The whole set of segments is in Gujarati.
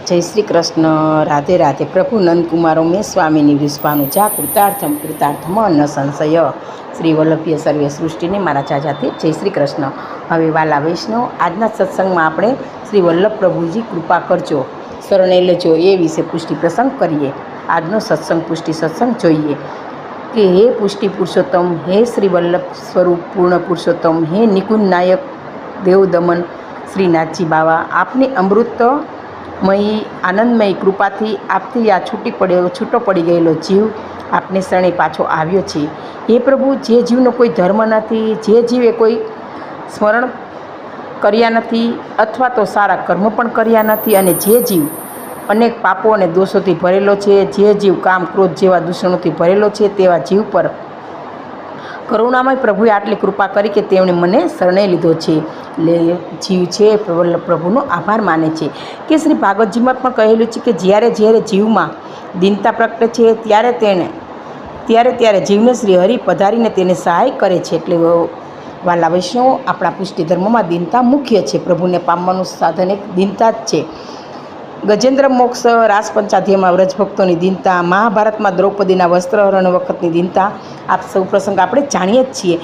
જય શ્રી કૃષ્ણ. રાધે રાધે. પ્રભુ નંદકુમારો મેં સ્વામીની વિશ્વાનું જા કૃતાર્થમ ન સંશય. શ્રી વલ્લભીય સર્વે સૃષ્ટિને મારા ચાચાથી જય શ્રી કૃષ્ણ. હવે વાલા વૈષ્ણવ, આજના સત્સંગમાં આપણે શ્રી વલ્લભ પ્રભુજી કૃપા કરજો, શરણે લેજો એ વિશે પુષ્ટિ પ્રસંગ કરીએ. આજનો સત્સંગ પુષ્ટિ સત્સંગ જોઈએ કે હે પુષ્ટિ પુરુષોત્તમ, હે શ્રી વલ્લભ સ્વરૂપ પૂર્ણ પુરુષોત્તમ, હે નિકુંજ નાયક દેવદમન શ્રીનાથજી બાવા, આપની અમૃતમયી આનંદમયી કૃપાથી આપથી આ છૂટો પડી ગયેલો જીવ આપને શરણે પાછો આવ્યો છે. હે પ્રભુ, જે જીવનો કોઈ ધર્મ નથી, જે જીવે કોઈ સ્મરણ કર્યા નથી અથવા તો સારા કર્મ પણ કર્યા નથી, અને જે જીવ અનેક પાપો અને દોષોથી ભરેલો છે, જે જીવ કામ ક્રોધ જેવા દૂષણોથી ભરેલો છે, તેવા જીવ પર કરુણામય પ્રભુએ આટલી કૃપા કરી કે તેમણે મને શરણે લીધો છે. એટલે જીવ છે વલ્લભ પ્રભુનો આભાર માને છે. કે શ્રી ભાગવતજીમાં પણ કહેલું છે કે જ્યારે જીવમાં દીનતા પ્રગટે છે ત્યારે જીવને શ્રી હરિ પધારીને તેને સહાય કરે છે. એટલે વાલા વૈષ્ણવો, આપણા પુષ્ટિ ધર્મમાં દીનતા મુખ્ય છે. પ્રભુને પામવાનું સાધન એક દીનતા જ છે. ગજેન્દ્ર મોક્ષ રાસ પંચાધ્યાયમાં વ્રજભક્તોની દીનતા, મહાભારતમાં દ્રૌપદીના વસ્ત્રહરણ વખતની દીનતા, આપ સૌ પ્રસંગ આપણે જાણીએ જ છીએ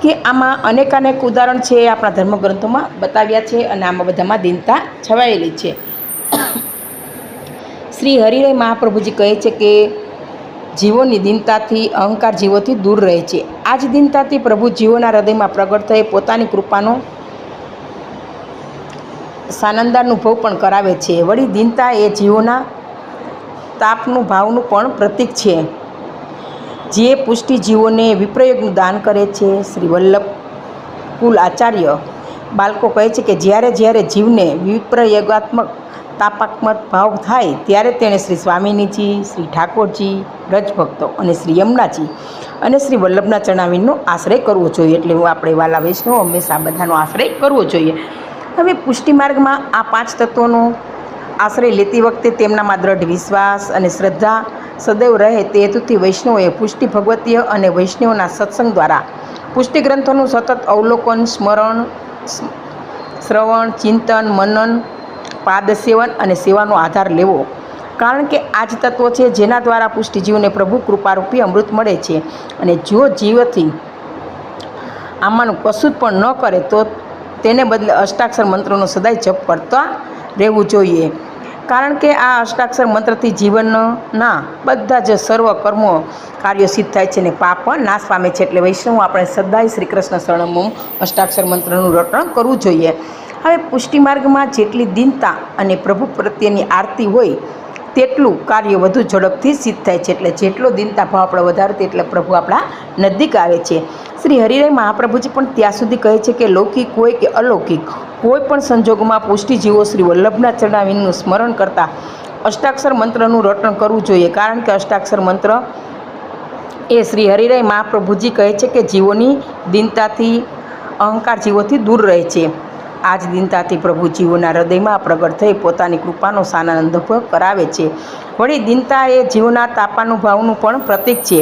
કે આમાં અનેક ઉદાહરણ છે, આપણા ધર્મગ્રંથોમાં બતાવ્યા છે, અને આમાં બધામાં દીનતા છવાયેલી છે. શ્રી હરિરાય મહાપ્રભુજી કહે છે કે જીવોની દીનતાથી અહંકાર જીવોથી દૂર રહે છે. આ જ દીનતાથી પ્રભુ જીવોના હૃદયમાં પ્રગટ થઈ પોતાની કૃપાનો સાનંદાનુભવ પણ કરાવે છે. વળી દીનતા એ જીવોના તાપનું ભાવનું પણ પ્રતીક છે, જે પુષ્ટિ જીવોને વિપ્રયોગનું દાન કરે છે. શ્રી વલ્લભ કુલ આચાર્ય બાળકો કહે છે કે જ્યારે જીવને વિપ્રયોગાત્મક તાપાત્મક ભાવ થાય ત્યારે તેણે શ્રી સ્વામિનીજી, શ્રી ઠાકોરજી, રજભક્તો અને શ્રી યમુનાજી અને શ્રી વલ્લભના ચરણાવીનનો આશ્રય કરવો જોઈએ. એટલે આપણે વાલા વૈષ્ણવ હંમેશા બધાનો આશ્રય કરવો જોઈએ. હવે પુષ્ટિ માર્ગમાં આ 5 તત્વોનો આશ્રય લેતી વખતે તેમનામાં દ્રઢ વિશ્વાસ અને શ્રદ્ધા સદૈવ રહે તે હેતુથી વૈષ્ણવોએ પુષ્ટિ ભગવતીય અને વૈષ્ણવના સત્સંગ દ્વારા પુષ્ટિ ગ્રંથોનું સતત અવલોકન, સ્મરણ, શ્રવણ, ચિંતન, મનન, પાદસેવન અને સેવાનો આધાર લેવો. કારણ કે આ જ તત્વો છે જેના દ્વારા પુષ્ટિજીવને પ્રભુ કૃપારૂપી અમૃત મળે છે. અને જો જીવથી આમાંનું કશું જ પણ ન કરે તો તેને બદલે અષ્ટાક્ષર મંત્રોનો સદાય જપ કરતા રહેવું જોઈએ. કારણ કે આ અષ્ટાક્ષર મંત્રથી જીવનના બધા જ સર્વ કર્મો કાર્યો સિદ્ધ થાય છે અને પાપ પણ નાશ પામે છે. એટલે વૈષ્ણવ આપણે સદાય શ્રી કૃષ્ણ શરણમ અષ્ટાક્ષર મંત્રનું રટણ કરવું જોઈએ. હવે પુષ્ટિ માર્ગમાં જેટલી દીનતા અને પ્રભુ પ્રત્યેની આરતી હોય તેટલું કાર્ય વધુ ઝડપથી સિદ્ધ થાય છે. એટલે જેટલો દીનતા ભાવ આપણે વધારે તેટલે પ્રભુ આપણા નજીક આવે છે. શ્રી હરિરાય મહાપ્રભુજી પણ ત્યાં સુધી કહે છે કે લૌકિક હોય કે અલૌકિક કોઈ પણ સંજોગોમાં પુષ્ટિજીવો શ્રી વલ્લભના ચરણાવીનનું સ્મરણ કરતાં અષ્ટાક્ષર મંત્રનું રટણ કરવું જોઈએ. કારણ કે અષ્ટાક્ષર મંત્ર એ શ્રી હરિરાય મહાપ્રભુજી કહે છે કે જીવોની દીનતાથી અહંકાર જીવોથી દૂર રહે છે. આ જ દીનતાથી પ્રભુ જીવોના હૃદયમાં પ્રગટ થઈ પોતાની કૃપાનો સાનંદાનુભવ કરાવે છે. વળી દીનતા એ જીવોના તાપાનુભાવનું પણ પ્રતીક છે,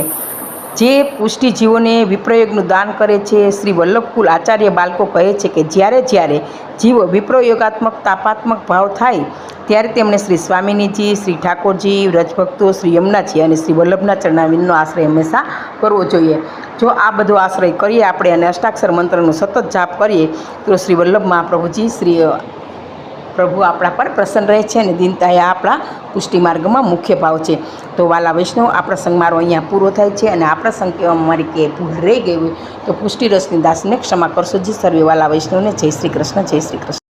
જે પુષ્ટિ જીવોને વિપ્રયોગનું દાન કરે છે. શ્રી વલ્લભકુલ આચાર્ય બાળકો કહે છે કે જ્યારે જીવો વિપ્રયોગાત્મક તાપાત્મક ભાવ થાય ત્યારે તેમણે શ્રી સ્વામિનીજી, શ્રી ઠાકોરજી, રજભક્તો, શ્રી યમુનાજી અને શ્રી વલ્લભના ચરણાવીનનો આશ્રય હંમેશા કરવો જોઈએ. જો આ બધો આશ્રય કરીએ આપણે અને અષ્ટાક્ષર મંત્રનો સતત જાપ કરીએ તો શ્રી વલ્લભ મહાપ્રભુજી શ્રી પ્રભુ આપણા પર પ્રસન્ન રહે છે. અને દીનતા એ આપણા પુષ્ટિ માર્ગમાં મુખ્ય ભાવ છે. તો વાલા વૈષ્ણવ, આ પ્રસંગ મારો અહીંયા પૂરો થાય છે. અને આ પ્રસંગ કહેવામાં મારી કે ભૂલ રહી ગઈ હોય તો પુષ્ટિ રસની દાસને ક્ષમા કરશો જી. સર્વે વાલા વૈષ્ણવને જય શ્રી કૃષ્ણ, જય શ્રી કૃષ્ણ.